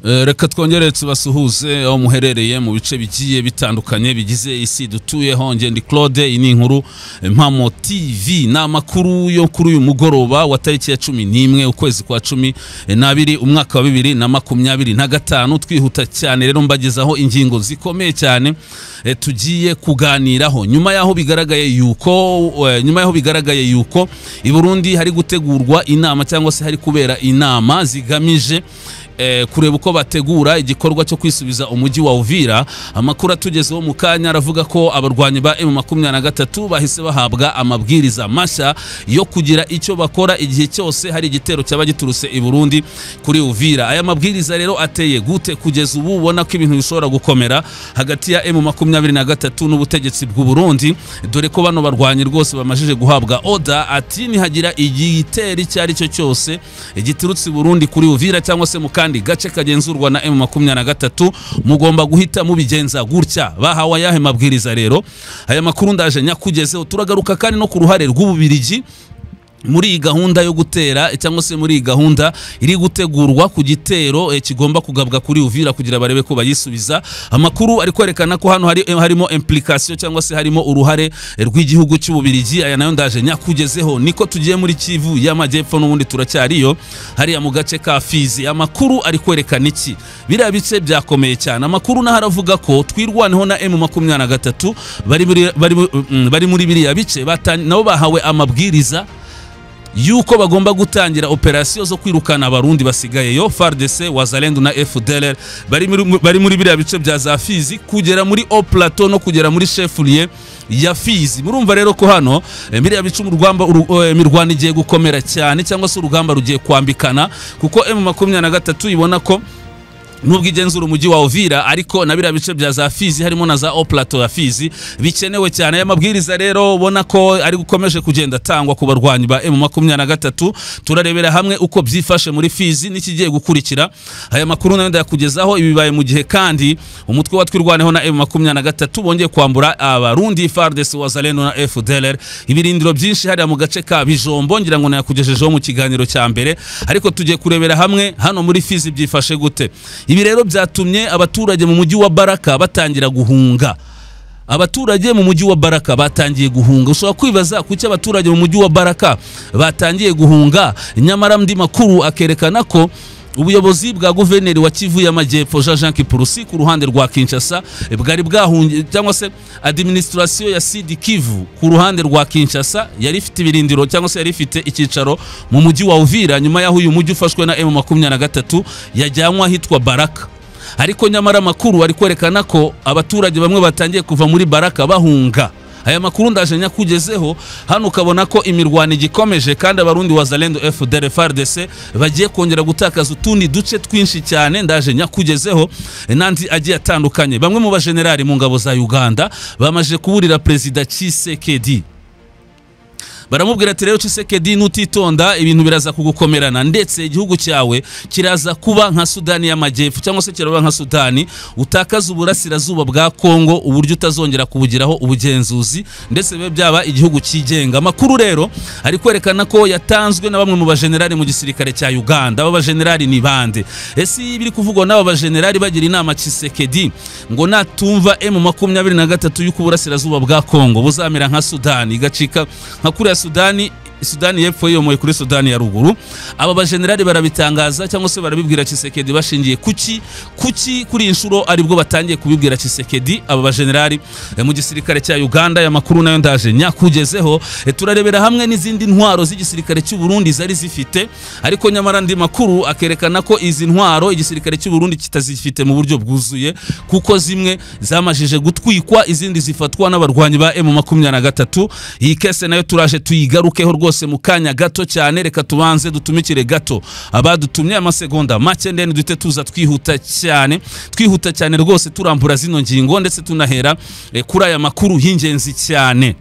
Reka twongere tubasuhuze aho muherereye mu bice bigiye bitandukanye bigize isi dutuyeho. Nge ndi Claude, ini inkuru Mpamo TV na makuru yo kuri uyu mugoroba wa tariki ya 11 ukwezi kwa 12 umwaka wa 2025. Twihuta cyane rero mbagezaho ingingo zikomeye cyane tugiye kuganiraho nyuma yaho bigaragaye yuko i Burundi hari gutegurwa inama cyangwa se hari kubera inama zigamije kureba uko bategura igikorwa cyo kwisubiza umujyi wa Uvira. Amakuru atugezeho mu kanya aravuga ko abarwanyi ba M23 bahise bahabwa amabwiriza mashya yo kugira icyo bakora igihe cyose hari igitero cyaba giturutse i Burundi kuri Uvira. Aya mabwiriza rero ateye gute kugeza ubu ubona ko ibintu bishobora gukomera hagati ya M23 n'ubutegetsi bw'u Burundi, dore ko bano barwanyi rwose bamajije guhabwa order ati nihagira igitero cyari cyo cyose giturutse i Burundi kuri Uvira cyangwa se mu kandi gace kagenzurwa na M23 mugomba guhita mubigenza gutya. Bahawe yahe mabwiriza rero? Aya makuru ndaje nyakugezeho. Turagaruka kandi no ku ruhare rw'Ububirigi muri gahunda yo gutera cyangwa se muri gahunda iri gutegurwa ku gitero kigomba kugabwa kuri Uvira kugira barebe ko bayisubiza. Amakuru ari kwerekana ko hano harimo implication cyangwa se harimo uruhare rw'igihugu cy'Ububirigi. Aya nayo ndaje nyakugezeho. Niko tugiye muri Kivu y'Amajyepfo n'ubundi turacyariyo hariya mu gace ka Fizi. Amakuru ari kwerekana iki? Biriya bice byakomeye cyane. Amakuru naho aravuga ko twirwaneho na M23 bari muri biriya bice nabo bahawe amabwiriza yuko bagomba gutangira operasiyo zo kwirukana abarundi basigayeyo. FARDC, Wazalendo na FDLR bari muri biriya bice bya za Fizi kugera muri Haut Plateau no kugera muri chef-lieu ya Fizi. Murumva rero ko hano biriya bice imirwano igiye gukomera cyane cyangwa se urugamba rugiye kwambikana, kuko M23 ibona ko nubwo igenzura umujyi wa Uvira ariko na biriya bice bya za Fizi harimo na za Haut Plateau ya Fizi bikenewe cyane. Aya mabwiriza rero ubona ko ari gukomeje kugenda tangwa ku barwanyi ba M23. Turarebera hamwe uko byifashe muri Fizi n'ikigiye gukurikira. Aya makuru nayo ndayakugezaho. Ibibaye mu gihe kandi umutwe wa twirwaneho na M23 bongeye kwambura abarundi FARDC, Wazalendo na FDLR ibirindiro byinshi hariya mu gace ka Bijombo. Ngira ngo nayakugejejeho mu kiganiro cya mbere, ariko tugiye kurebera hamwe hano muri Fizi byifashe gute. Ibi rero byatumye abaturage mu mujyi wa Baraka batangira guhunga. Abaturage mu mujyi wa Baraka batangiye guhunga. Ushobora kwibaza kuki abaturage mu mujyi wa Baraka batangiye guhunga, nyamara ndi makuru akerekana ko ubuyobozi bwa guverineri wa Kivu y'Amajyepfo Jean Kipurusi ku ruhande rwa Kinshasa bwari bwahungiye, cyangwa se administration ya Sud Kivu ku ruhande rwa Kinshasa yari ifite ibirindiro cyangwa se yari ifite icyicaro mu mujyi wa Uvira, nyuma yaho uyu mujyi ufashwe na M23 yajyanwa hitwa Baraka. Ariko nyamara makuru ari kwerekana ko abaturage bamwe batangiye kuva muri Baraka bahunga. Aya makuru ndaje nyakugezeho. Hano ukabona ko imirwano igikomeje kandi abarundi Wazalendo, FDLR, FARDC bagiye kongera gutakaza utundi duce twinshi cyane. Ndaje nyakugezeho nandi agiye atandukanye. Bamwe mu bajenerali mu ngabo za Uganda bamaje kuburira Perezida Tshisekedi. Baramubwira ati rero Tshisekedi nutitonda ibintu biraza kugukomerana, ndetse igihugu cyawe kiraza kuba nka Sudani y'Amajyepfo cyangwa se kiraba nka Sudani, utakaza uburasirazuba bwa Kongo uburyo utazongera kubugiraho ubugenzuzi ndetse bibe byaba igihugu kigenga. Amakuru rero ari kwerekana ko yatanzwe na bamwe mu bajenerali mu gisirikare cya Uganda. Aba bajenerali ni bande? Ese biri kuvugwa n'aba bajenerali bagira inama Tshisekedi ngo natumva M23 y'uko uburasirazuba bwa Kongo buzamera nka Sudani igacika nka kuri Sudani y'Epfo yomoye kuri Sudani ya ruguru. Aba bajenerali barabitangaza cyangwa se barabibwira Tshisekedi bashingiye kuki kuri inshuro aribwo batangiye kubibwira Tshisekedi aba bajenerali mu gisirikare cya Uganda. Ya makuru nayo ndaje nyakugezeho. Turarebera hamwe n'izindi ntwaro z'igisirikare cy'u Burundi zari zifite, ariko nyamara ndi makuru akerekana ko izi ntwaro igisirikare cy'u Burundi kitazifite mu buryo bwuzuye, kuko zimwe zamajije gutwikwa izindi zifatwa n'abarwanyi ba M23. Iyi kese nayo turaje tuyigarukeho rwose mu kanya gato cyane. Reka tubanze dutumikire gato abadutumye amasegonda make ndene duhite tuza twihuta cyane rwose turambura zino ngingo ndetse tunahera kuri aya makuru y'ingenzi cyane.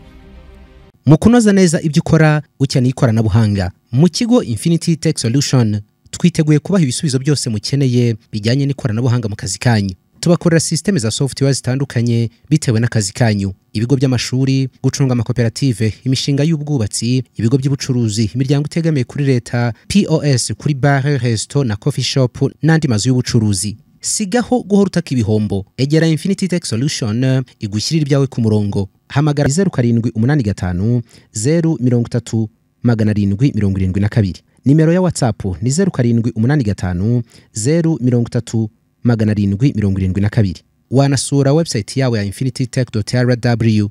Mu kunoza neza ibyo ukora ukeneye ikoranabuhanga mu kigo Infinity Tech Solution twiteguye kubaha ibisubizo byose mukeneye bijyanye n'ikoranabuhanga mu kazi kanyu. Tubakorera system za software zitandukanye bitewe n'akazi kanyu. ibigo by'amashuri, gucunga amakoperative, imishinga y'ubwubatsi, ibigo by'ubucuruzi, imiryango itegamiye kuri leta, POS kuri bare, resto na coffee shop n'andi mazu y'ubucuruzi. Sigaho guhora utaka ibihombo. Egera Infinity Tech Solution igushyirira ibyawe ku murongo. Hamagara 0785 030 772. Nimero ya WhatsApp ni 0785 030 772. Wanasura website yawe ya infinitytech.rw.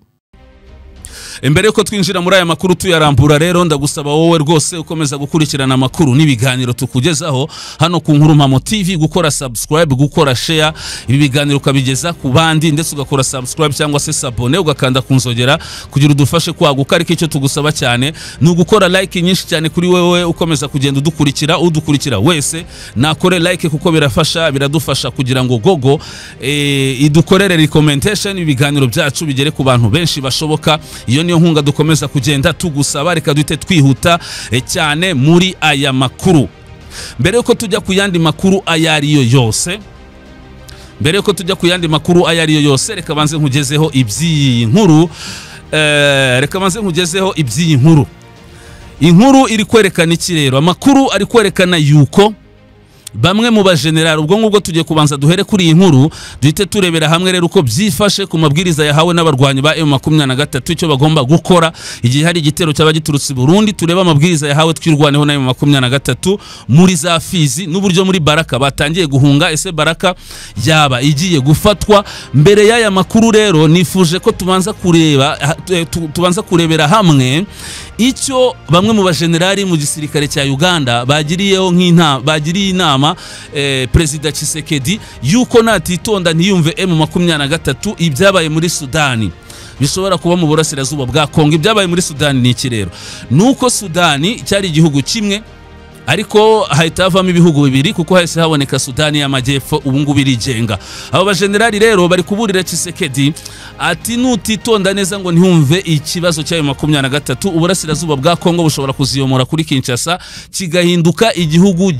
Mbere yuko twinjira muri aya makuru tuyarambura rero ndagusaba wowe rwose ukomeza gukurikirana amakuru n'ibiganiro tukugezaho hano ku Nkuru Mpamo TV, gukora subscribe, gukora share ibi biganiro ukabigeza ku bandi, ndetse ugakora subscribe cyangwa se s'abone, ugakanda kunzogera kugira udufashe kwaguka. Ariko icyo tugusaba cyane ni ugukora like nyinshi cyane kuri wewe ukomeza kugenda udukurikira wese nakore like, kuko birafasha, biradufasha kugira ngo Gogo idukorere recommendation, ibiganiro byacu bigere ku bantu benshi bashoboka. Iyo niyo nkunga dukomeza kugenda tugusaba. Reka duhite twihuta cyane muri aya makuru. Mbere yuko tujya ku yandi makuru ayariyo yose, reka banze nkugezeho iby'iyi nkuru. Inkuru iri kwerekana iki rero? Amakuru ari kwerekana yuko bamwe mu bajenerali, ubwo ngubwo tugiye kubanza duhere kuri iyi nkuru, duhite turebera hamwe rero uko byifashe ku mabwiriza yahawe n'abarwanyi ba M23 icyo bagomba gukora igihe hari igitero cy'abagiturutse Burundi. Tureba amabwiriza yahawe twirwaneho na M23 muri za Fizi, n'uburyo muri Baraka batangiye guhunga. Ese Baraka yaba igiye gufatwa? Mbere y'aya makuru rero nifuje ko tubanza kurebera hamwe icyo bamwe mu bajenerali mu gisirikare cya Uganda bagiriye inama Perezida Tshisekedi yuko natitonda ntiyumve M23 ibyabaye muri Sudani bishobora kuba mu burasirazuba bwa Kongo. Ibyabaye muri Sudani ni iki rero? Nuko Sudani cyari igihugu kimwe, ariko hahita havamo ibihugu bibiri kuko hahise haboneka Sudani y'Amajyepfo, ubu ngubu irigenga. Abo bajenerali rero bari kuburira Tshisekedi ati nutitonda neza ngo ntihumve ikibazo cya M23, uburasirazuba bwa Kongo bushobora kuziyomora kuri Kinshasa kigahinduka igihugu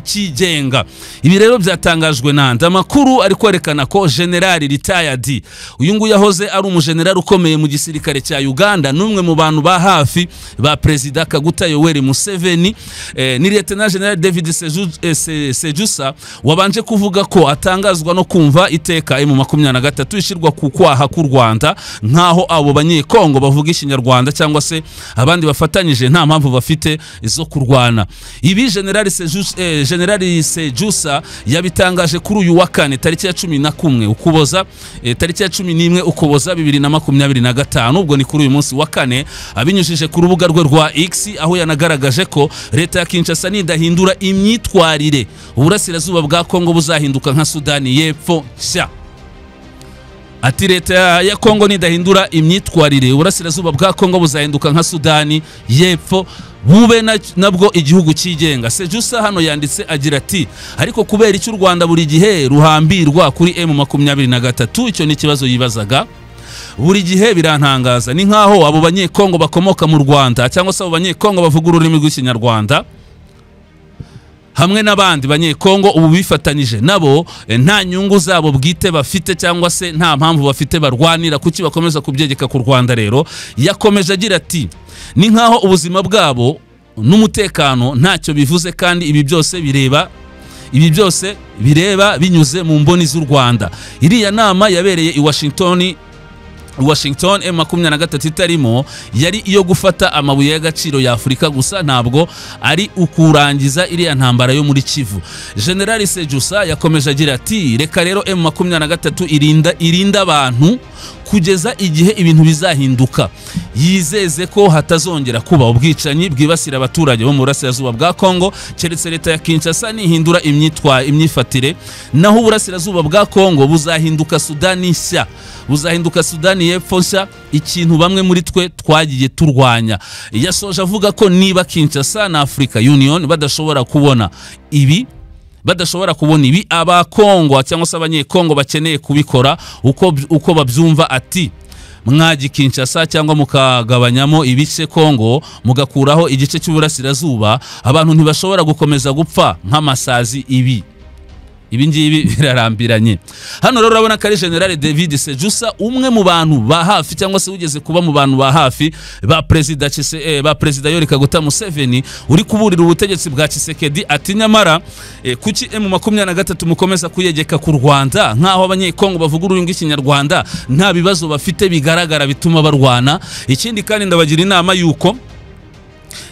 kigenga. Ibi rero byatangajwe nande. Amakuru ari kwerekana ko General retired, uyu nguyu yahoze ari umujenerali ukomeye mu gisirikare cya Uganda, n'umwe mu bantu ba hafi ba Perezida Kaguta Yoweri Museveni, ni Lieutenant General David Sejusa, wabanje kuvuga ko atangazwa no kumva iteka M23 ishirwa ku kwaha ku Rwanda, nkaho abo banyekongo bavuga ikinyarwanda cyangwa se abandi bafatanyije nta mpamvu bafite izo kurwana. Ibi General Sejusa yabitangaje kuri uyu wa kane tariki ya 11 Ukuboza, tariki ya 11 Ukuboza 2025, ubwo ni kuri uyu munsi wa kane, abinyujije ku rubuga rwe rwa X, aho yanagaragaje ko leta ya Kinshasa nidahindura imyitwarire uburasirazuba bwa Kongo buzahinduka nka Sudani y'Epfo nshya. Ati leta ya Kongo nidahindura imyitwarire uburasirazuba bwa Kongo buzahinduka nka Sudani y'Epfo, bube nabwo igihugu kigenga. Sejusa hano yanditse agira ati ariko kubera icyo u Rwanda buri gihe ruhambirwa kuri M23, icyo ni kibazo yibazaga. Buri gihe birantangaza, ni nkaho abo banyekongo bakomoka mu Rwanda cyangwa se abo banyekongo bavuga ururimi rw'ikinyarwanda hamwe n'abandi banyekongo ubu bifatanyije nabo, nta nyungu zabo bwite bafite cyangwa se nta mpamvu bafite barwanira kuki bakomeza kubyegeka ku Rwanda. Rero yakomeje agira ati ni nkaho ubuzima bwabo n'umutekano ntacyo bivuze, kandi ibi byose bireba binyuze mu mboni z'u Rwanda. Iriya nama yabereye i Washington M23 itarimo, yari iyo gufata amabuye y'agaciro ya Afurika gusa, ntabwo ari ukurangiza iriya ntambara yo muri Kivu. General Sejusa yakomeje agira ati reka rero M23 irinda abantu kugeza igihe ibintu bizahinduka. Yizeze ko hatazongera kuba ubwicanyi bwibasira abaturage bo mu burasirazuba bwa Kongo keretse leta ya Kinshasa nihindura imyifatire, naho uburasirazuba bwa Kongo buzahinduka Sudani nshya, buzahinduka Sudani y'Epfo nshya, ikintu bamwe muri twe twagiye turwanya. Yasoje avuga ko niba Kinshasa na Africa Union badashobora kubona ibi abakongo cyangwa se abanyekongo bakeneye kubikora uko babyumva. Ati mwaji Kinshasa cyangwa mukagabanyamo ibice Kongo mugakuraho igice cy'uburasirazuba, abantu ntibashobora gukomeza gupfa nk'amasazi. Ibi ibi ngibi birarambiranye. Hano rero urabona ko ari General David Sejusa, umwe mu bantu ba hafi cyangwa se ugeze kuba mu bantu ba hafi ba Perezida Yoweri Kaguta Museveni, uri kuburira ubutegetsi bwa Tshisekedi ati nyamara kuki M23 mukomeza kuyegeka ku Rwanda nkaho abanyekongo bavuga ururimi rw'ikinyarwanda nta bibazo bafite bigaragara bituma barwana. Ikindi kandi ndabagira inama yuko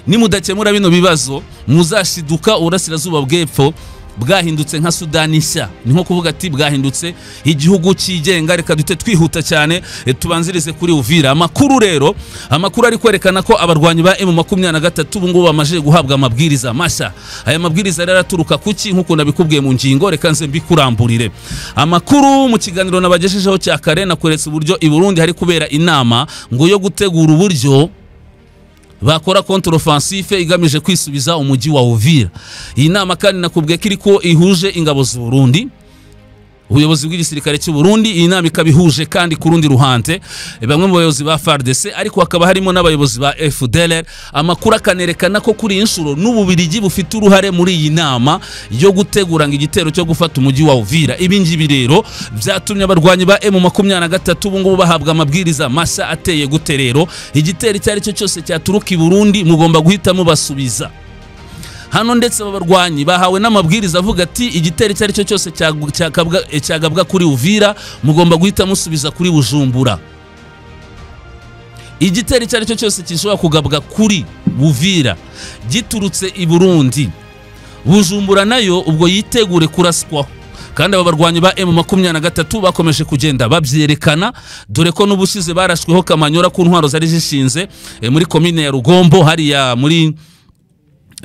nimudakemura bino bibazo muzashiduka urasirazuba bw'epfo bwahindutse nka Sudani nshya. Ni nko kuvuga ati bwahindutse igihugu cyigenga. Reka dute twihuta cyane tubanzirize kuri Uvira. Amakuru rero, amakuru ari kwerekana ko abarwanyi ba M23 ubu ngubu bamaje guhabwa amabwiriza mashya. Aya mabwiriza rero aturuka kuki nkuko nabikubwiye mu ngingo, reka nze mbikuramburire. Amakuru mu kiganiro nabageshejeho cya kare nakweretse uburyo i Burundi hari kubera inama ngo yo gutegura uburyo bakora contre-offensive igamije kwisubiza umujyi wa Uvira. Iyi nama kandi nakubwiye ko ihuje ingabo z'u Burundi, ubuyobozi bw'igisirikare cy'u Burundi. Iyi nama ikabihuje kandi ku rundi ruhande bamwe mu bayobozi ba FARDC, ariko hakaba harimo n'abayobozi ba FDLR. Amakuru akanerekana ko kuri inshuro n'Ububirigi bufite uruhare muri iyi nama yo gutegura ngo igitero cyo gufata umujyi wa Uvira. Ibi ngibi rero byatumye abarwanyi ba M23 ubu ngubu bahabwa amabwiriza mashya ateye gute rero. Igitero icyari cyo cyose cyaturuka i Burundi mugomba guhitamo basubiza. Hano ndetse abarwanyi bahawe n'amabwiriza avuga ati igitero cyari cyo cyose cyagabwa kuri Uvira mugomba guhita musubiza kuri Bujumbura. Igitero cyari cyo cyose kishobora kugabwa kuri Uvira giturutse i Burundi, Bujumbura nayo ubwo yitegure kuraswaho. Kandi aba barwanyi ba M23 bakomeje kugenda babyerekana, dore ko n'ubushize barashweho Kamanyora ku ntwaro zari zishinze muri komine ya Rugombo hariya muri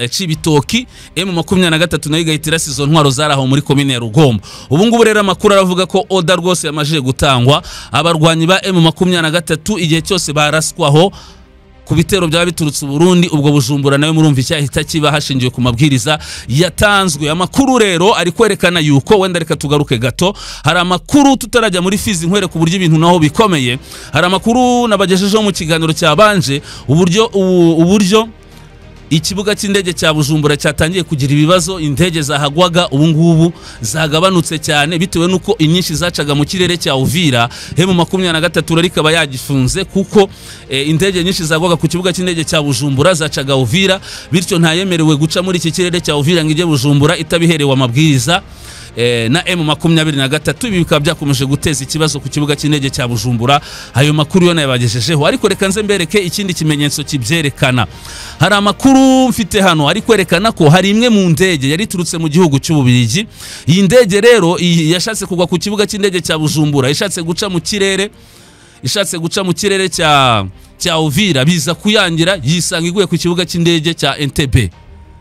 Cibitoki. M23 nayo igahitira izo ntwaro zaraho muri komine ya Rugombo. Ubu ngubu rero amakuru aravuga ko oda rwose yamaje gutangwa abarwanyi ba M23 igihe cyose baraswaho ku bitero byaba biturutse Burundi, ubwo Bujumbura nayo murumva icyahita kiba hashingiwe ku mabwiriza yatanzwe. Amakuru rero ari kwerekana yuko, wenda reka tugaruke gato, hari amakuru tutarajya muri Fizi nkwere ku buryo ibintu naho bikomeye. Hari amakuru nabagejejeho mu kiganiro cyabanje uburyo ikibuga cy'indege cya Bujumbura cyatangiye kugira ibibazo, indege zahagwaga ubu ngubu zagabanutse cyane bitewe nuko inyinshi zacaga mu kirere cya Uvira. M23 rikaba yagifunze kuko indege nyinshi zagwaga ku kibuga cy'indege cya Bujumbura zacaga Uvira, bityo ntayemerewe guca muri iki kirere cya Uvira ngo ijye Bujumbura itabiherewe amabwiriza na M23. Ibi bikaba byakomeje guteza ikibazo ku kibuga cy'indege cya Bujumbura. Ayo makuru yo nayabagejejeho, ariko reka nze mbereke ikindi kimenyetso kibyerekana. Hari amakuru mfite hano ari kwerekana ko hari imwe mu ndege yari turutse mu gihugu cy'Ububirigi. Iyi ndege rero yashatse kugwa ku kibuga cy'indege cya Bujumbura, ishatse guca mu kirere cya Uvira, biza kuyangira yisanga iguye ku kibuga cy'indege cya Entebbe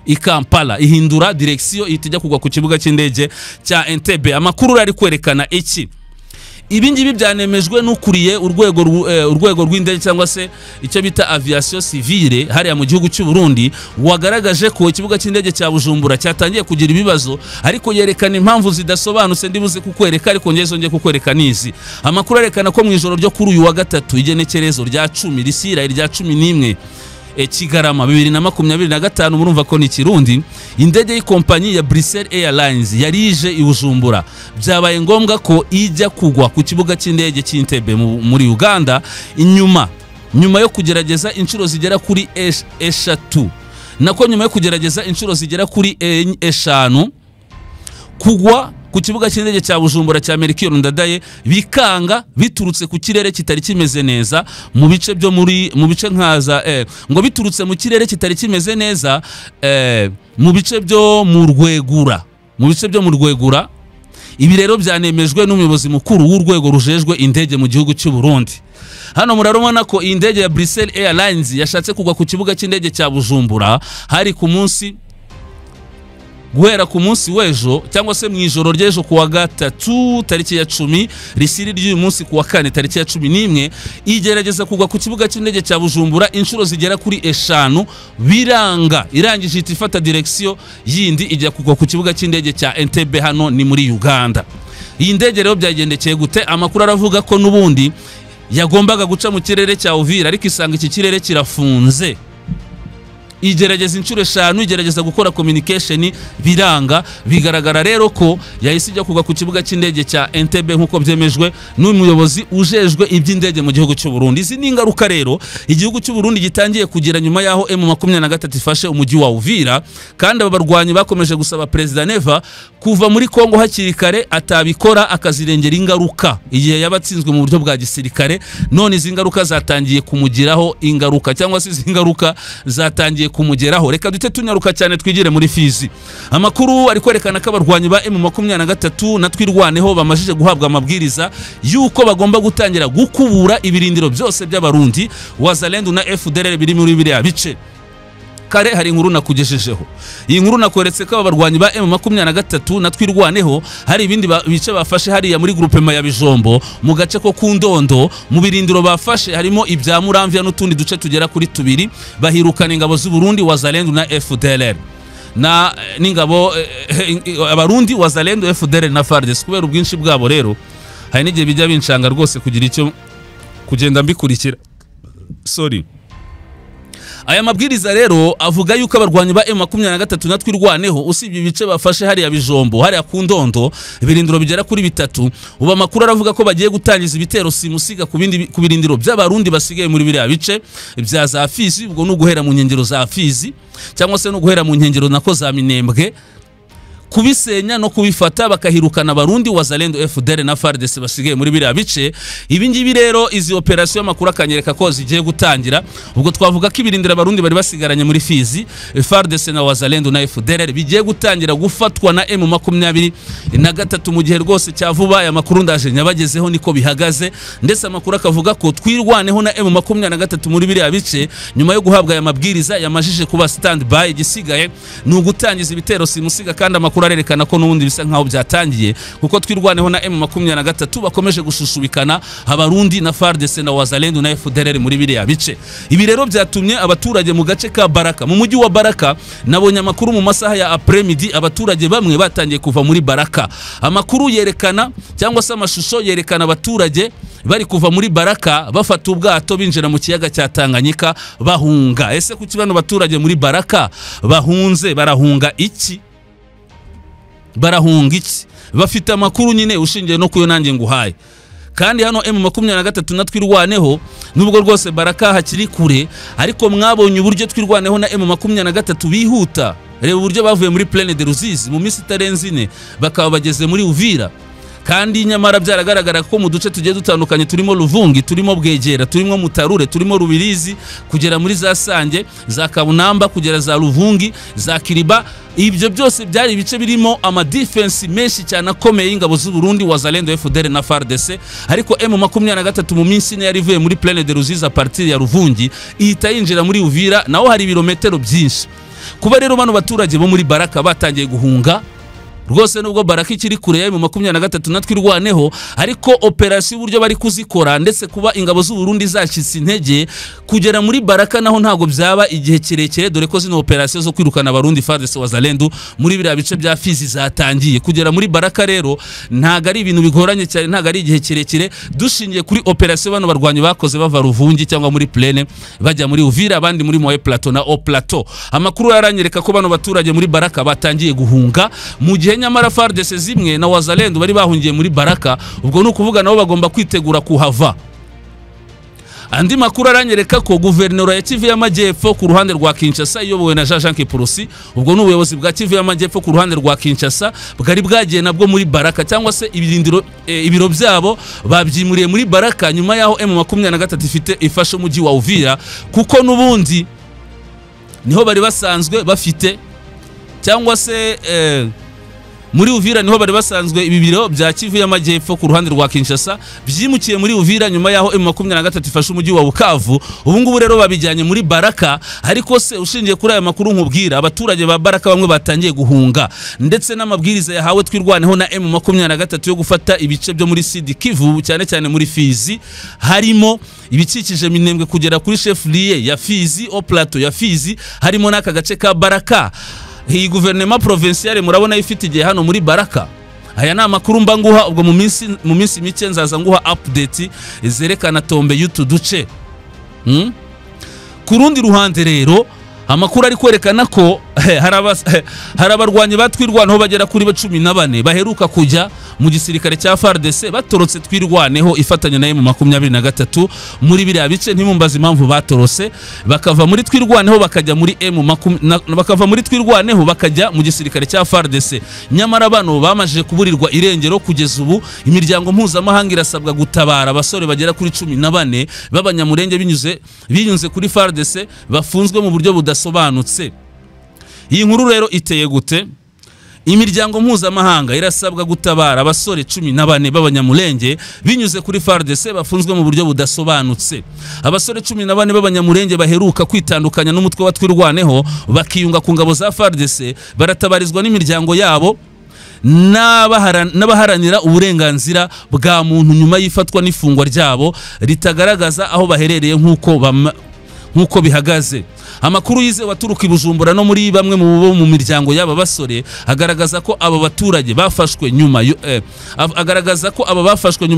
i Kampala, ihindura direction itijya kugwa ku kibuga cy'indege cya Entebbe. Amakuru ari kwerekana iki? Ibi ngibi byanemejwe n'ukuriye urwego rw'indege cyangwa se icyo bita aviation civile hariya mu gihugu cy'u Burundi, wagaragaje ko ikibuga cy'indege cya Bujumbura cyatangiye kugira ibibazo, ariko yerekana impamvu zidasobanutse ndibuze kukwereka, ariko ngezonge kukwereka nizi. Amakuru arekana ko mu ijoro ryo kuri uyu wa gatatu igenekerezo rya 10 risira rya 11 Kigarama 2025, murumva ko ni Kirundi, indege y'ikompanyi ya Brussels Airlines yarije i Bujumbura. Byabaye ngombwa ko ijya kugwa ku kibuga cy'indege cy'Entebbe muri Uganda, nyuma yo kugerageza inshuro zigera kuri eshatu, nako nyuma yo kugerageza inshuro zigera kuri 5 kugwa ku kibuga cy'indege cya Bujumbura cya Melchior Ndadaye bikanga biturutse ku kirere kitari kimeze neza mu bice byo mu bice nkaza ngo biturutse mu kirere kitari kimeze neza mu bice byo mu Rwegura. Ibi rero byanemejwe n'umuyobozi mukuru w'urwego rujejwe indege mu gihugu cy'u Burundi. Hano murarubona ko indege ya Brussels Airlines yashatse kugwa ku kibuga cy'indege cya Bujumbura hari guhera ku munsi w'ejo cyangwa se mu ijoro ry'ejo ku wa gatatu tariki ya 10 risiri ry'uyu munsi ku wa kane tariki ya 11, igerageza kugwa ku kibuga cy'indege cya Bujumbura inshuro zigera kuri 5 biranga, irangije itifata direction yindi ijya kugwa ku kibuga cy'indege cya Entebbe, hano ni muri Uganda. Iyi ndege rero byagendekeye gute? Amakuru aravuga ko nubundi yagombaga guca mu kirere cya Uvira, ariko isanga iki kirere kirafunze. igerageza inshuro 5 igerageza gukora communication biranga, bigaragara rero ko yahise ijya kuga ku kibuga cy'indege cya Entebbe nkuko byemejwe n'umuyobozi ujejwe iby'indege mu gihugu cy'u Burundi. Izi ni ingaruka rero igihugu cy'u Burundi gitangiye kugira nyuma yaho M23 ifashe umujyi wa Uvira, kandi aba barwanyi bakomeje gusaba President Neva kuva muri Kongo hakiri kare atabikora akazirengera ingaruka igihe yabatsinzwe mu buryo bwa gisirikare. None izi ingaruka zatangiye kumugiraho ingaruka, cyangwa se izi ingaruka zatangiye kumugeraho. Reka dute tunyaruka cyane twigire muri Fizi. Amakuru ari kwerekana ko abarwanyi ba M23 na twirwaneho bamajije guhabwa amabwiriza yuko bagomba gutangira gukubura ibirindiro byose by'abarundi Wazalendo na FDLR biri muri biriya bice. Kare hari inkuru nakugejejeho. Iyi nkuru nakweretse ko abarwanyi ba M23 na twirwaneho hari ibindi bice bafashe hariya muri groupement ya Bijombo mu gace ko kundondo. Mu birindiro bafashe harimo ibya Muramvya n'utundi duce tugera kuri 2 bahirukana ingabo z'u Burundi Wazalendo na FDLR na n'ingabo abarundi Wazalendo FDLR na FARDC. Kubera ubwinshi bwabo rero hari n'igihe bijya bincanga rwose kugira icyo kugenda mbikurikira. Sorry. Aya mabwiriza rero avuga yuko abarwanyi ba M23 na twirwaneho usibye ibice bafashe hariya Bijombo hariya kundondo ibirindiro bigera kuri 3, uba makuru aravuga ko bagiye gutangiza ibitero simusiga ku birindiro by'abarundi basigaye muri biriya bice bya za Fizi. Ubwo no guhera mu nkengero za Fizi cyangwa se no guhera mu nkengero nako za Minembwe, kubisenya no kubifata bakahirukana abarundi Wazalendo FDLR na FARDC basigaye muri biriya bice. Ibi ngibi rero izi operation makuru akanyereka ko zigiye gutangira. Ubwo twavuga ko ibirindira abarundi bari basigaranye muri Fizi, FARDC na Wazalendo na FDLR bigiye gutangira gufatwa na M23 mu gihe rwose cyavuba. Aya makuru ndaje nyabagezeho niko bihagaze, ndetse amakuru akavuga ko twirwaneho na M23 muri biriya bice nyuma yo guhabwa aya mabwiriza yamajije kuba standby. Igisigaye ni ugutangiza ibitero simusiga, kandi amakuru arerekana ko n'ubundi bisa nkaho byatangiye, kuko twirwaneho na M23 bakomeje gushusubikana abarundi na FARDC na Wazalendo na FDLR muri biriya bice. Ibi rero byatumye abaturage mu gace ka Baraka, mu mujyi wa Baraka, nabonye amakuru mu masaha ya après-midi abaturage bamwe batangiye kuva muri Baraka. Amakuru yerekana cyangwa se amashusho yerekana abaturage bari kuva muri Baraka bafata ubwato binjira mu kiyaga cya Tanganyika bahunga. Ese kuki bano baturage muri Baraka bahunze? Barahunga iki? Barahunga iki? Bafite amakuru nyine ushingiye no kuyo nanjye nguhaye. Kandi hano M23 na twirwaneho nubwo rwose Baraka hakiri kure, ariko mwabonye uburyo twirwaneho na M23 bihuta. Reba uburyo bavuye muri Plaine de Ruzizi mu minsi itarenze 4 bakaba bageze muri Uvira. Kandi nyamara byaragaragara ko mu duce tugiye dutandukanye turimo Ruvungi, turimo Bwegera, turimo Mutarure, turimo Rubirizi, kugera muri za Sange, za Kabunamba, kugera za Ruvungi, za Kiriba. Ibyo byose byari ibice birimo ama defense menshi cyane akomeye y'ingabo z'u Burundi Wazalendo FDLR na FARDC. Ariko M23 mu minsi ne yarivuye muri Plaine de Ruzizi a partir ya Ruvungi ihita yinjira muri Uvira, naho hari ibirometero byinshi. Kuba rero bano baturage bo muri Baraka batangiye guhunga rwose, nubwo Baraka ikiri kure ya M23 na twirwaneho, ariko operation uburyo bari kuzikora ndetse kuba ingabo z'u Burundi zacitse intege kugera muri Baraka naho ntago byaba igihe kirekire, dore ko zino operation zo kwirukana abarundi FARDC Wazalendo muri biriya bice bya Fizi zatangiye. Kugera muri Baraka rero ntago ari ibintu bigoranye cyane, ntago ari igihe kirekire, dushingiye kuri operation bano barwanyi bakoze bava Ruvungi cyangwa muri Plaine bajya muri Uvira, abandi muri Moye Plateau na O Plateau. Amakuru yaranyereka ko bano baturage muri Baraka batangiye guhunga, mu gihe nyamara FARDC zimwe na Wazalendo bari bahungiye muri Baraka. Ubwo no kuvuga nabo bagomba kwitegura kuhava. Andi makuru aranyereka ko guverinora ya Kivu y'Amajyepfo ku ruhande rwa Kinshasa iyobowe na Jean Kipurusi, ubwo n'ubuyobozi bwa Kivu y'Amajyepfo ku ruhande rwa Kinshasa bwari bwagiye nabwo muri Baraka, cyangwa se ibiro byabo babyimuriye muri Baraka nyuma yaho M23 ifashe umujyi wa Uvira, kuko nubundi niho bari basanzwe bafite, cyangwa se muri Uvira niho bari basanzwe ibi biro bya Kivu y'Amajyepfo ku ruhande rwa Kinshasa, byimukiye muri Uvira nyuma yaho M23 ifashe umujyi wa Bukavu. Ubu ngubu rero babijyanye muri Baraka, ariko se ushingiye kuri aya makuru nkubwira, abaturage ba Baraka bamwe batangiye guhunga, ndetse n'amabwiriza yahawe twirwaneho na M23 yo gufata ibice byo muri Sud Kivu, cyane cyane muri Fizi, harimo ibikikije Minembwe kugera kuri chef-lieu ya Fizi, O Plateau ya Fizi, harimo n'aka gace ka Baraka. Iyi gouvernement provinciale murabona ifite igihe hano muri Baraka. Aya na makuru mba nguha, ubwo mu minsi mike nzaza nguha update zerekana tombe y'utu duce. Ku rundi ruhande rero amakuru ari kwerekana ko hari abarwanyi batwirwanaho bagera kuri 14 baheruka kujya mu gisirikare cya FARDC batorotse twirwaneho ifatanya na M23 muri biriya bice. Ntimumbaza impamvu batorose, bakava muri twirwaneho bakajya muri bakava muri twirwaneho bakajya mu gisirikare cya FARDC. Nyamara bano bamaje kuburirwa irengero. Kugeza ubu imiryango mpuzamahanga irasabwa gutabara abasore bagera kuri 14 b'abanyamurenge binyuze kuri FARDC bafunzwe mu buryo budasobanutse. Iyi nkuru rero iteye gute? Imiryango mpuzamahanga irasabwa gutabara abasore 14 b'abanyamurenge binyuze kuri FARDC bafunzwe mu buryo budasobanutse. Abasore 14 b'abanyamurenge baheruka kwitandukanya n'umutwe wa twirwaneho bakiyunga ku ngabo za FARDC baratabarizwa n'imiryango yabo n'abaharanira uburenganzira bwa muntu nyuma y'ifatwa n'ifungwa ryabo ritagaragaza aho baherereye nk'uko bihagaze. Amakuru yize waturuka ibujumbura no muri bamwe mu miryango y'aba basore agaragaza ko aba baturage bafashwe nyuma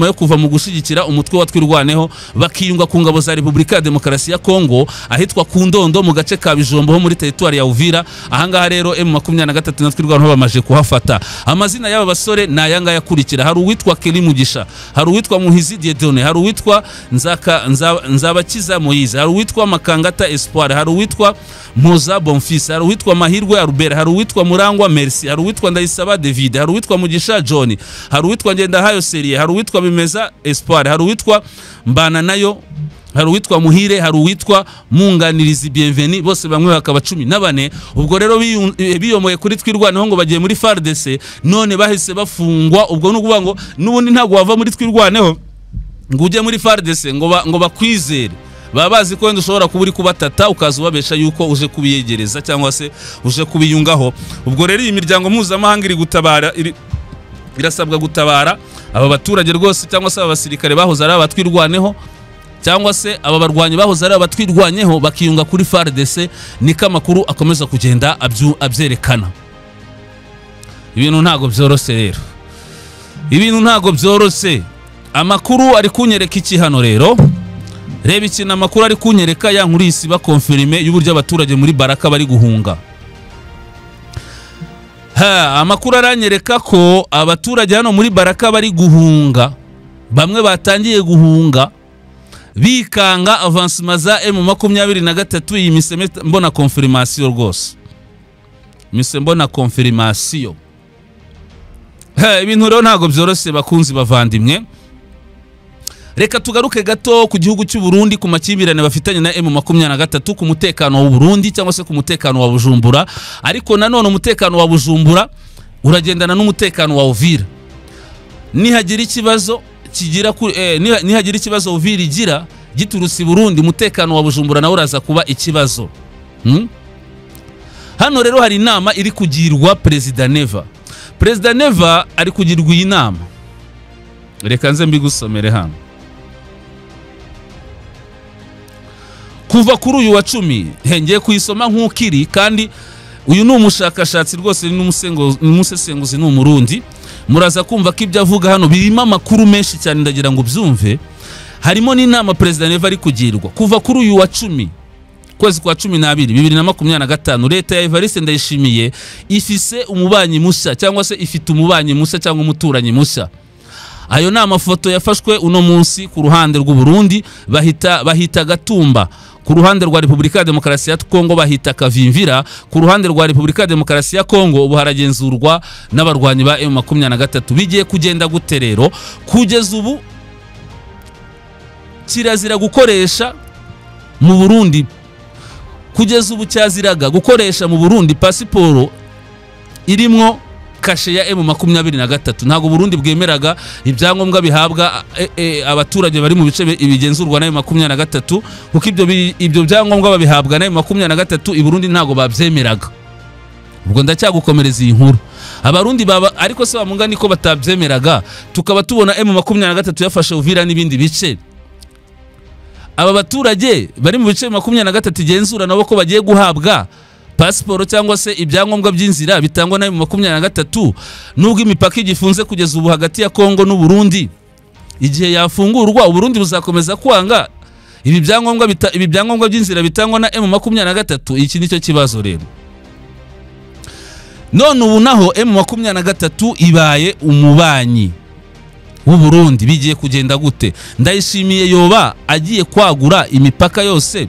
yo kuva mu gushigikira umutwe wa twirwaneho bakiyunga ku ngabo za Repubulika ya Demokarasi ya Kongo ahitwa ku Ndondo mu gace ka Bijombo ho muri territoire ya Uvira. Ahangaha rero M23 na twirwaneho bamaje kuhafata. Amazina y'aba basore na yanga yakurikira: hari uwitwa Keli Mugisha, hari uwitwa Muhizi Dieudonné, hari uwitwa Nzabakiza Moise, hari uwitwa Makangata Espoir, hari uwitwa Moza Bonfils, hari uwitwa Mahirwe Albert, hari uwitwa Murangwa Merci, hari uwitwa Ndayisaba David, hari uwitwa Mugisha John, hari uwitwa Ngendahayo Serie, hari uwitwa Bimeza Espoir, hari uwitwa Mbana Nayo, hari uwitwa Muhire, hari uwitwa Munganirizi Bienveni, bose bamwe bakaba 14. Ubwo rero biyomoye kuri twirwaneho ngo bagiye muri FARDC, none bahise bafungwa. Ubwo nukuvuga ngo nubundi ntago wava muri twirwaneho ngo uje muri FARDC ngo bakwizere. Babazi ko wenda ushobora kuba uri kubatata ukaza ubabesha yuko uje kubiyegereza cyangwa se uje kubiyungaho. Ubwo rero iyi miryango mpuzamahanga irasabwa gutabara aba baturage rwose, cyangwa se abasirikare bahoze ari abatwirwaneho, cyangwa se aba barwanyi bahoze ari abatwirwanyeho bakiyunga kuri FARDC. Niko amakuru akomeza kugenda abyerekana. Ibintu ntago byorose rero, ibintu ntago byorose. Amakuru ari kunyereka iki hano rero? Reba iki amakuru ari kunyereka ya nkuru isi bakonfirme y'uburyo abaturage muri Baraka bari guhunga. Amakuru aranyereka ko abaturage hano muri Baraka bari guhunga, bamwe batangiye guhunga bikanga avancement za M23. Iyi mise mbona confirmation rwose, mise mbona confirmation. Ibintu rero ntago byorose bakunzi bavandimwe. Reka tugaruke gato ku gihugu cy'u Burundi, ku makimbirane bafitanye na M23, ku mutekano wa Burundi cyangwa se ku mutekano wa Bujumbura. Ariko nanone umutekano wa Bujumbura uragendana n'umutekano wa Uvira. Nihagira ikibazo Uvira igira giturutse i Burundi, umutekano wa Bujumbura nawe uraza kuba ikibazo. Hano rero hari inama iri kugirwa President Neva. President Neva ari kugirwa iyi nama. Reka nze mbigusomere hano. Kuva kuri uyu wa 10 hengeye kuyisoma nk'ukiri, kandi uyu ni umushakashatsi rwose n'umusesenguzi n'umurundi. Muraza kumva ko ibyo avuga hano birimo amakuru menshi cyane, ndagira ngo byumve. Harimo n'inama President Neva ari kugirwa kuva kuri uyu wa 10 kwezi kwa 12 2025. Leta ya Evariste Ndayishimiye ifise umubanyi mushya, cyangwa se ifite umubanyi mushya cyangwa umuturanyi mushya. Ayo ni amafoto yafashwe uno munsi ku ruhande rw'u Burundi bahita Gatumba, ku ruhande rwa Repubulika ya Demokarasi ya Kongo bahita Kavimvira, ku ruhande rwa Repubulika ya Demokarasi ya Kongo ubu haragenzurwa n'abarwanyi ba M23. Bigiye kugenda gute rero? Kugeza ubu kirazira gukoresha mu Burundi, kugeza ubu cyaziraga gukoresha mu Burundi pasiporo irimwo kashe ya M23. Ntago Burundi bwemeraga ibyangombwa bihabwa abaturage bari mu bice bigenzurwa na M23, kuko ibyo byangombwa babihabwa na M23 i Burundi ntago babyemeraga. Ubwo ndacyagukomereza iyi nkuru. Abarundi ariko se bamunga niko batabyemeraga, tukaba tubona M23 yafashe Uvira n'ibindi bice. Aba baturage bari mu bice 23 igenzura nabo ko bagiye guhabwa pasiporo cyangwa se ibyangombwa by'inzira bitangwa na M23, nubwo imipaka igifunze kugeza ubu hagati ya Kongo n'u Burundi. Igihe yafungurwa u Burundi buzakomeza kwanga ibi byangombwa by'inzira bitangwa na M23. Iki nicyo kibazo rero. None ubu naho M23 ibaye umubanyi w'u Burundi, bigiye kugenda gute? Ndayishimiye yoba agiye kwagura imipaka yose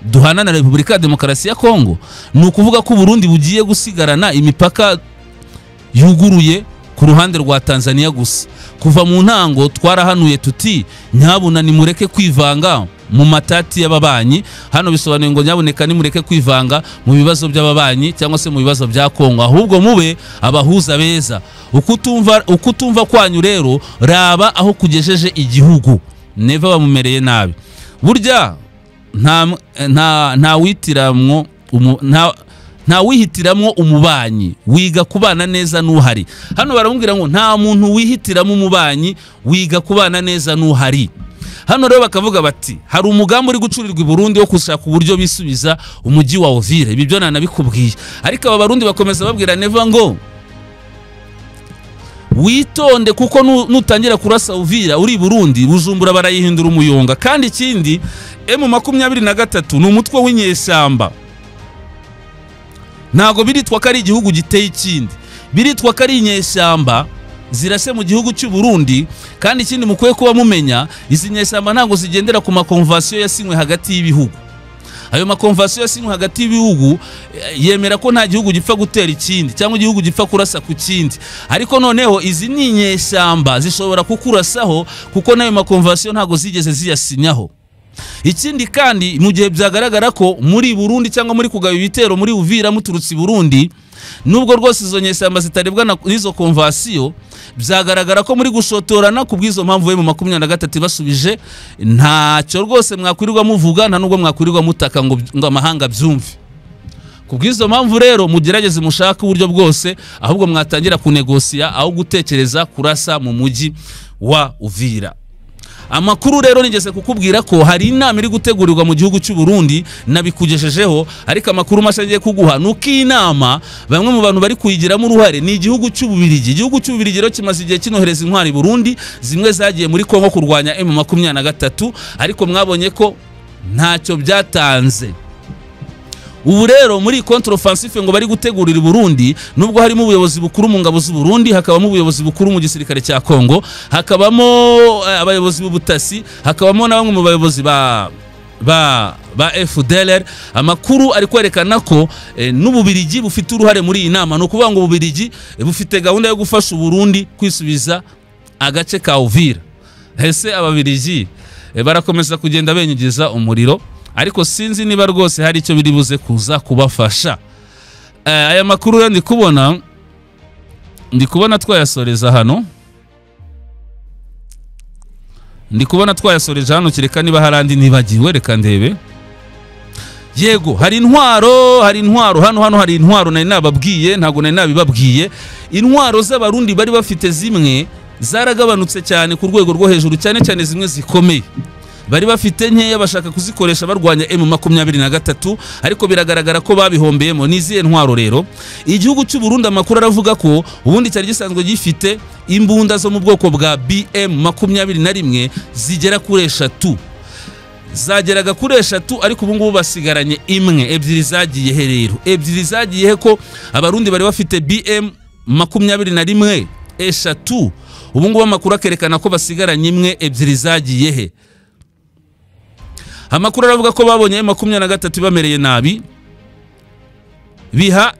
duhana na Repubulika ya Demokarasi ya Kongo? Ni ukuvuga ko Burundi bugiye gusigarana imipaka yuguruye ku ruhande rwa Tanzania gusa. Kuva mu ntango twarahanuye tuti nyabuna nimureke kwivanga mu matati y'ababanyi. Hano bisobanuye ngo nyaboneka nimureke kwivanga mu bibazo by'ababanyi cyangwa se mu bibazo bya Kongo, ahubwo mube abahuza beza. Ukutumva kwanyu rero raba aho kugejeje igihugu. Neva bamumereye nabi. Burya nta wihitiramwo umubanyi, wiga kubana neza n'uhari. Hano baramubwira ngo nta muntu wihitiramo umubanyi, wiga kubana neza n'uhari. Hano rero bakavuga bati hari umugambi uri gucurirwa i Burundi wo gushaka uburyo bisubiza umujyi wa Uvira. Ibi byo nanabikubwiye, ariko aba Barundi bakomeza babwira Neva ngo witonde, kuko nutangira kurasa Uvira uri Burundi, Bujumbura barayihindura umuyonga. Kandi ikindi, M23 ni umutwe w'inyeshyamba. Ntago biritwa ko ari igihugu giteye ikindi, biritwa ko ari inyeshyamba zirase mu gihugu cy'u Burundi. Kandi ikindi mukwiye kuba mumenya, izi nyeshyamba ntago zigendera ku makonvasiyo yasinywe hagati y'ibihugu. Ayo makonvasiyo yasinywe hagati y'ibihugu yemera ko nta gihugu gipfa gutera ikindi cyangwa igihugu gipfa kurasa ku kindi. Ariko noneho izi ni inyeshyamba zishobora kukurasaho, kuko nayo makonvasiyo ntago zigeze ziyasinyaho. Ikindi kandi, mu gihe byagaragara ko muri Burundi cyangwa muri kugaba ibitero muri Uvira muturutse Burundi, nubwo rwose izo nyeshyamba zitarebwa n'izo konvasiyo, byagaragara ko muri gushotorana ku bw'izo mpamvu M23 basubije, ntacyo rwose mwakwirirwa muvuga, nta nubwo mwakwirirwa mutaka ngo amahanga byumve. Ku bw'izo mpamvu rero mugerageze mushaka uburyo bwose, ahubwo mwatangira kunegosiya aho gutekereza kurasa mu mujyi wa Uvira. Amakuru rero nigeze kukubwira ko hari inama iri gutegurirwa mu gihugu cy'u Burundi, nabikugejejeho. Ariko amakuru mashangiye kuguha nuko inama bamwe mu bantu bari kuyigiramo uruhare ni igihugu cy'u Bubiligi. Igihugu cy'u Bubiligi rero kimaze igihe kinohereza intwari Burundi, zimwe zagiye muri Kongo kurwanya M23, ariko mwabonye ko ntacyo byatanze. Ubu rero muri contre-offensive ngo bari gutegurira Burundi, nubwo harimo ubuyobozi bukuru mu ngabo z'u Burundi, hakabamo ubuyobozi bukuru mu gisirikare cya Kongo, hakabamo abayobozi b'ubutasi, hakabamo na bamwe mu bayobozi ba FDLR. Amakuru ari kwerekana ko n'Ububiligi bufite uruhare muri iyi nama. No kuvuga ngo Ububiligi bufite gahunda yo gufasha Burundi kwisubiza agace ka Uvira. Hese Ababiligi barakomeza kugenda benyugeza umuriro, ariko sinzi niba rwose hari icyo biri buze kuza kubafasha. Aya makuru rero ndi kubona twayasoreza hano, kereka niba harandi nibagiwe, reka ndebe. Yego, hari intwaro hano hari intwaro nari nababwiye, ntago nari nabibabwiye. Intwaro z'Abarundi bari bafite zimwe zaragabanutse cyane ku rwego rwo hejuru, cyane cyane zimwe zikomeye bari bafite nkeya, bashaka kuzikoresha barwanya M23, ariko biragaragara ko babihombeyemo. Niziye ntwaro rero igihugu cy'u Burundi, amakuru aravuga ko ubundi cyari gisanzwe gifite imbunda zo mu bwoko bwa BM21 zigera kuri 3, zageraga kuri 3, ariko ubu ngubu basigaranye imwe. Ebyiri zagiye he rero? Ebyiri zagiye he ko Abarundi bari bafite BM21 3, ubu ngubu amakuru akerekana ko basigaranye imwe. Ebyiri zagiye he? Amakuru aravuga ko babonye M23 bamereye nabi, biha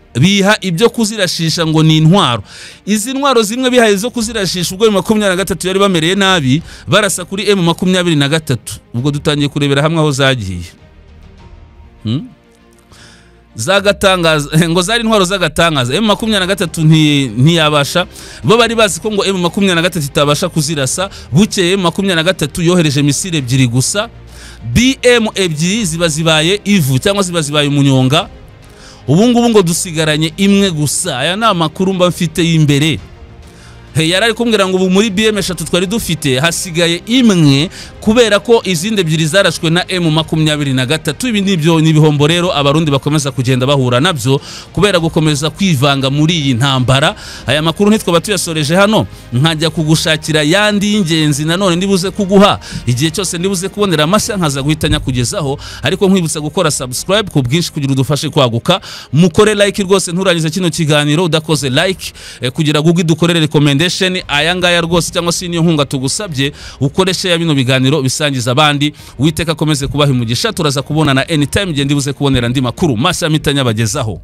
ibyo kuzirashisha ngo ni intwaro. Izi ntwaro zimwe bihaye zo kuzirashisha ubwo M23 yari bamereye nabi, barasa kuri M23. Ubwo dutangiye kurebera hamwe aho zagiye. Zagatangaza ngo zari intwaro zagatangaza. M23 ntiyabasha, bo bari bazi ko ngo M23 itabasha kuzirasa. Bukeye M23 yohereje misile ebyiri gusa, BM ebyiri ziba zibaye ivu cyangwa ziba zibaye umunyonga. Ubu ngubu ngo dusigaranye imwe gusa. Aya ni amakuru mba mfite y'imbere. Yari ari kumbwira ngo ubu muri BM 3 twari dufite hasigaye imwe, kubera ko izindi ebyiri zarashwe na M23. Ibi nibyo nibihombo rero abarundi bakomeza kugenda bahura nabyo kubera gukomeza kwivanga muri iyi ntambara. Aya makuru ntitwe batuyasoreje hano, nkajya kugushakira yandi y'ingenzi nanone ndibuze kuguha igihe cyose ndibuze kubonera amashya nkaza guhitanya kugezaho, ariko nkwibutsa gukora subscribe ku bwinshi kugira udufashe kwaguka. Mukore like rwose nturangize kino kiganiro udakoze like, kugira Google dukorere recommendation aya ngaya rwose, cyangwa se niyo nkunga tugusabye ukoreshe ya bino biganiro bisangiza abandi. Witeka komeze kubaha umugisha, turaza kubonana anytime gihe ndibuze kubonera andi makuru mashya mitanya bagezaho.